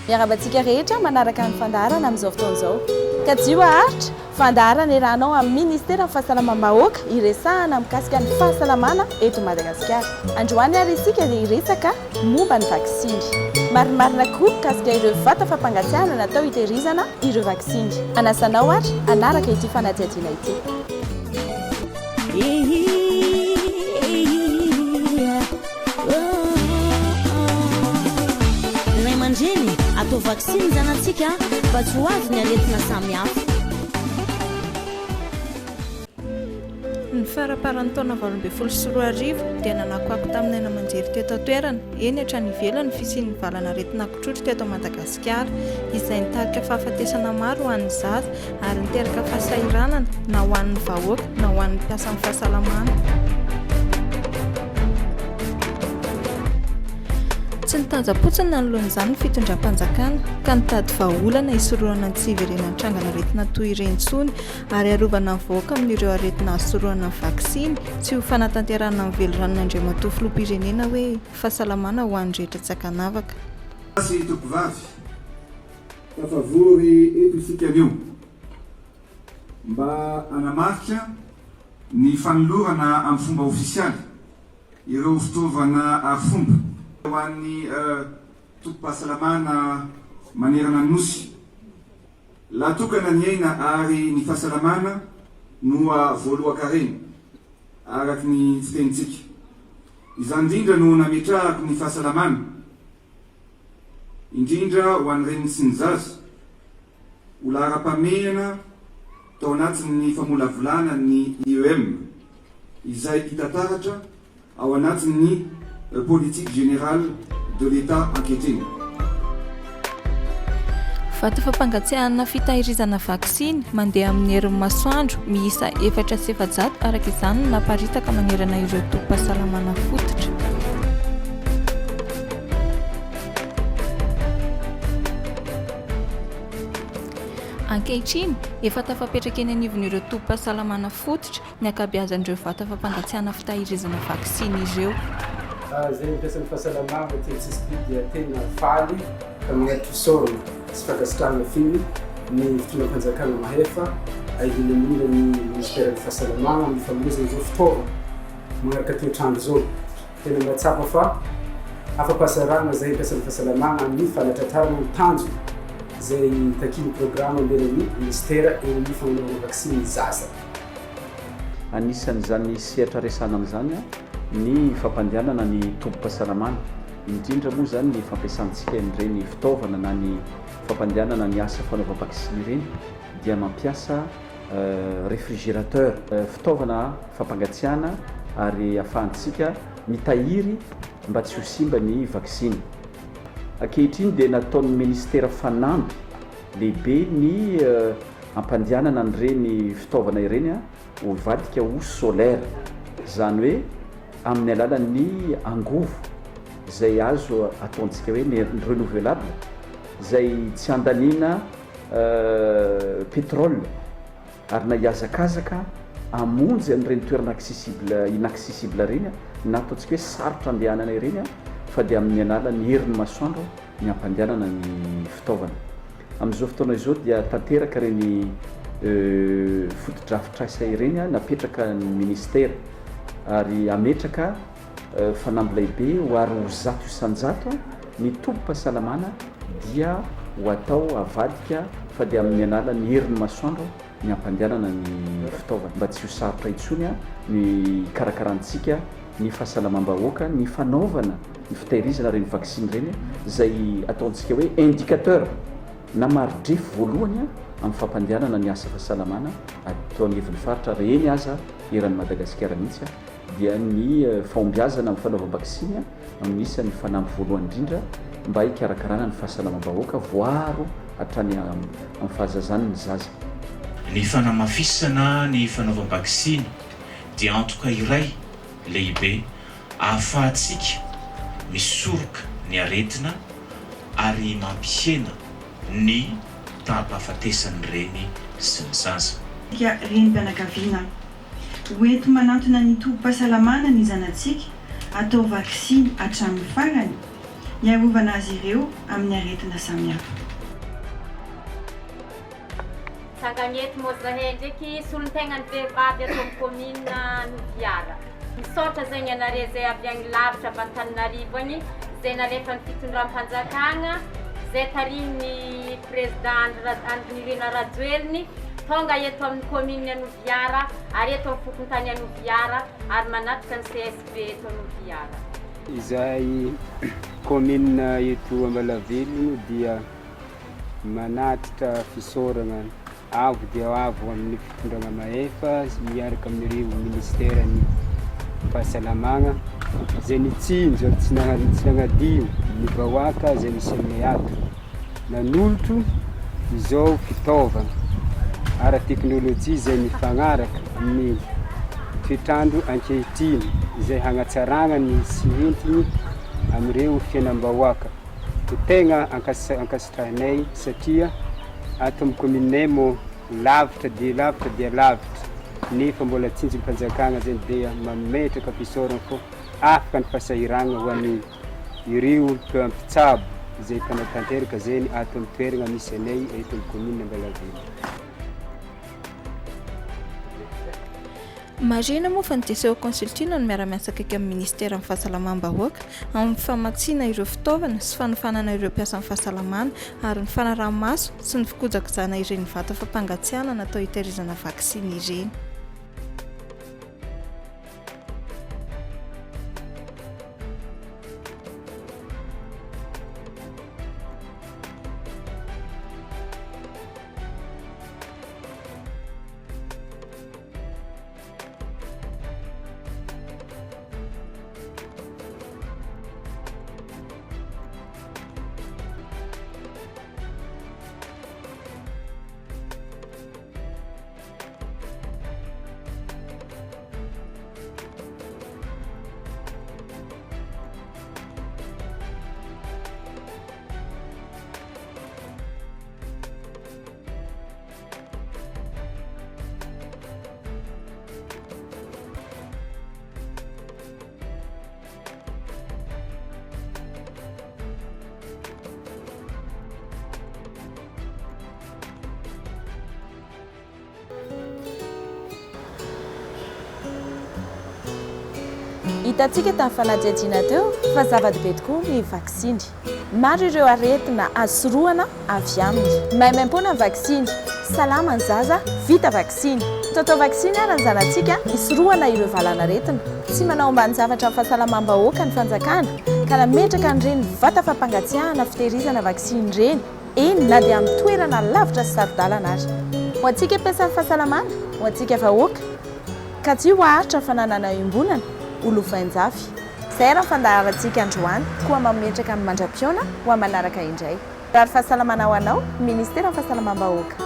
miarabantsika rehetra manaraka ny fandaharana amin'izao fotoan'izao ka jio aharitra fandaharana iarahanao amin'ny ministera ny fahasalamam-bahoaka iresahana mikasika ny fahasalamana eto Madagasikara. Androany ary isika dia iresaka momba ny vaksiny. Marimarina koa mikasika ireo vata fampangatsiahana natao hitehirizana ireo vaksiny. Anasanao ary anaraka ity fanadihadiana ity. Ray aman-dreny atao vaksiny zanatsika mba tsy ho avy ny aretina samihafa. Ny faraparan'ny taona 2024 dia nanakoako tamin'ny Aina Aman-jery teto an-toerana eny hatrany ivelany fisian'ny valana aretina kotrotro teto Madagasikara izay nitarika fahafatesana maro ho an'ny zaza ary niteraka fahasahiranana na ho an'ny vahoaka na ho an'ny mpiasa amin'ny fahasalamana. Tsy nitanjapotsiny nanoloan'izany ny fitondram-panjakana ka nitady vahaolana hisorohana ny tsy hiverenan'ny trangana aretina toy ireny intsony ary arovana ny vahoaka amin'ireo aretina hisorohana ny vaksiny tsy ho fanatanterahana amin'ny velorano Andriamatoa filoham-pirenena hoe fahasalamana ho an'ny rehetra tsy hakanavaka. Sy tompivavy tafavory eto isika anio mba anamarika ny fanolorana amin'ny fomba ofisialy ireo fitaovana arifomba ho an'ny tompom-pahasalamana manerana ny nosy. Latokana ny aina ary ny fahasalamana no voalohan-karena araky ny fitenitsika. Izany indrindra no nametrahako ny fahasalamana indrindra ho an'ny reniny sy ny zaza ho lara-pamehana tao anatin'ny famolavolana ny IEM izay hitataratra ao anatin'ny politique générale de l'État ankehitriny. Vata fampangatsiahana fitahirizana vaksiny mandeha amin'ny herin'ny masoandro miisa 4 sy 700 araka izany naparitaka manerana ireo tompom-pahasalamana fototra. Ankehitriny efa tafapetraka eny anivon'ireo tompom-pahasalamana fototra ny ankabeazan'ireo vata fampangatsiahana fitahirizana vaksiny ireo. Zay mampiasan'ny fahasalamana dia tsisy dia tena faly ka magnatitra sorona sy fankasitrahana firy ny fitondram-panjakana mahefa indrindra ny ministèren'ny fahasalamana ny famonjena izao fitaovana magnaraka toetrandro zao tena mahatsapa fa afa-pahasarana zay mampiasan'ny fahasalamana ny fanatratrarana ny tanjo zay takiny programme ambelan'ny ministèra eo amin'ny fagnanaovana vaksiny zaza. Anisan'izany sehatra resana amin'izany ny fampandehanana ny tompom-pahasalamana indrindra moa zany ny fampiasantsika ireny fitaovana na ny fampandehanana ny asa fanaova vaksiny ireny dia mampiasa réfrigérateur fitaovana fampangatsiahana ary ahafahantsika mitahiry mba tsy ho simba ny vaksiny. Ankehitriny dia nataon'ny ministèra fanamby lehibe ny ampandehanana an'ireny fitaovana ireny ho vadika ho solaire, zany hoe amin'ny alalan'ny angovo zay azo ataontsika hoe ny renouvelable zay tsy andaniana pétrole ary na hiazakazaka amonjy an'ireny toerana accessible inaccessible reny na ataontsika hoe sarotra andehanana ireny fa dia amin'ny alalan'ny herin'ny masoandro ny ampandehanana ny fitaovana. Amin'izao fotoana izao dia tanteraka reny fotodrafitrasa ireny napetraka ny ministèra ary ametraka fanamby lehibe ho ary ho zato isan-jato ny tompom-pahasalamana dia ho atao avadika fa dia amin'ny alalan'ny herin'ny masoandro ny ampandehanana ny fitaovana mba tsy ho sarotra intsony ny karakarantsika ny fahasalamam-bahoaka ny fanaovana ny fitahirizana reny vaksiny reny zay ataontsika hoe indicateur na maridrefo voalohany amin'ny fampandehanana ny asa fahasalamana ataon'ny hevin'ny faritra reny aza eran'ny Madagasikara mihitsy dia ny fahombiazana amin'ny fanaovana vaksiny amin'isany fanampy voalohany indrindra mba hikarakarana ny fahasalamam-bahoaka voaro hatrany amin'ny fahazazany ny zaza. Ny fanamafisana ny fanaovana vaksiny dia antoka iray lehibe ahafahantsika misoroka ny aretina ary mampihena ny tampahafatesany reny sy ny zaza. Renim-pianakaviana hoento manantona ny tompom-pahasalamana ny zanatsika atao vaksiny hatramin'ny farany iarovana azy ireo amin'ny aretina samihafa. Sanganyeto moa zahay ndraiky solon-tegna ny vehivavy ato amin'ny commune Nouviara. Misaotra zegny ianareo zay avy agny lavitra avy Antananarivo agny zay nalefa ny fitondram-panjakagna zay tariny président Andrinirina Rajoeliny tonga eto amin'ny commune Nouviara ary eto amin'ny fokontany Nouviara ary manapaka ny CSP eto Nouviara. Izahay commune eto Ambalavelo dia manatitra fisoragna avo dia avo amin'ny fitondrana mahefa miaraka amin'ireo ministerany fahasalamagna zay nitsinjo tsy nagnadino ny vahoaka zay misy aminay ato nanolotro izao fitaovana ara-teknôlôjia zay mifagnaraka amin'ny toetrandro ankehitriny izay hagnatsaragna ny sy entiny amin'ireo fiainam-bahoaka. Tegna ankasitrahanay satria ato amin'ny commune mo lavitra dia lavitra nefa mbola tsinjo mpanjakagna zay dia mametraka fisorana fô afaka ny fasahiragna ho an'ny ireo mpitsabo zay mpanatanteraka zany ato amin'ny toerana misy anay eto amin'ny commune Ambalavelo. Marina moa fa niteseo consultina no miara-miasa akaiky amin'ny ministera amin'ny fahasalamam-bahoaka amin'ny famatsiana ireo fitaovana sy fanofanana ireo mpiasa amin'ny fahasalamana ary ny fanaraha-maso sy ny fikojakojana ireny vata fampangatsiahana natao hitahirizana vaksiny ireny. Hitantsika tamin'ny fanajiajiana teo fa zava-dehibe tokoa ny vaksiny. Maro ireo aretina azoroana avy aminy. Maimaim-poana ny vaksiny, salama ny zaza, vita vaksiny. Tatao vaksiny ary ny zanantsika hisoroana ireo valanaretina. Tsy manao ambany zavatra amin'ny fahasalamam-bahoaka ny fanjakana ka nametraka an'ireny vata fampangatsiahana fitehirizana vaksiny ireny. Eny na dia amin'ny toerana lavitra sy sarodalana ary. Ho antsika mpiasa amin'ny fahasalamana, ho antsika vahoaka, ka tsy ho aharitra fananana iombonana olovainjafy. Izay raha fandaharantsika androany koa mametraka amin'ny mandra-piona ho manaraka indray. Rary fahasalamana ho anao, Ministera ny Fahasalamam-bahoaka.